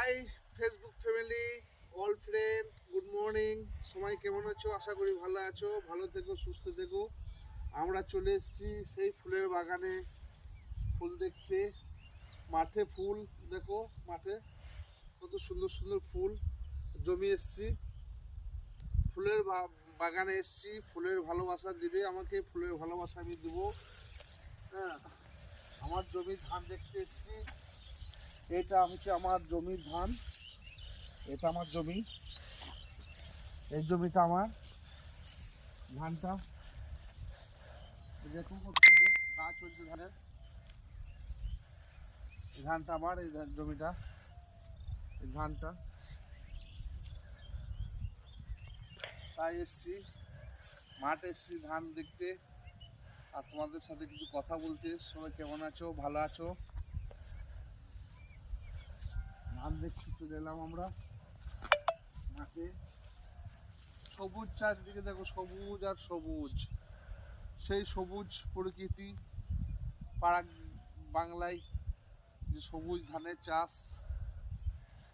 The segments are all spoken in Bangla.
High Facebook family, all friend, good morning. সবাই কেমন আছো? আশা করি ভালো আছো। ভালো থেকো, সুস্থ থেকো। আমরা চলে এসেছি সেই ফুলের বাগানে ফুল দেখতে। মাঠে ফুল দেখো, মাঠে কত সুন্দর সুন্দর ফুল জমি এসেছি। ফুলের বাগানে এসেছি। ফুলের ভালোবাসা দিবে আমাকে, ফুলের ভালোবাসা আমি দেবো। হ্যাঁ, আমার জমির ধান দেখতে এসেছি। এটা হচ্ছে আমার জমির ধান। এটা আমার জমি। এই জমিটা আমার। ধানটা দেখুন কত সুন্দর গাছ চলছে ধানের। এই ধানটা আমার, এই জমিটা, এই ধানটা। তাই এসছি, মাঠ এসছি ধান দেখতে আর তোমাদের সাথে কিছু কথা বলতে। সবাই কেমন আছো? ভালো আছো? ধান দেখতে চলে এলাম আমরা মাঠে। সবুজ চারদিকে দেখো, সবুজ আর সবুজ। সেই সবুজ প্রকৃতি পাড়া বাংলায় যে সবুজ ধানের চাষ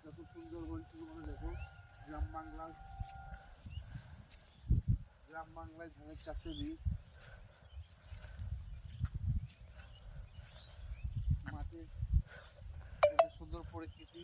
কত সুন্দর হয়েছিল মানে দেখো। গ্রাম বাংলায় ধানের চাষেরই মাঠে সুন্দর প্রকৃতি।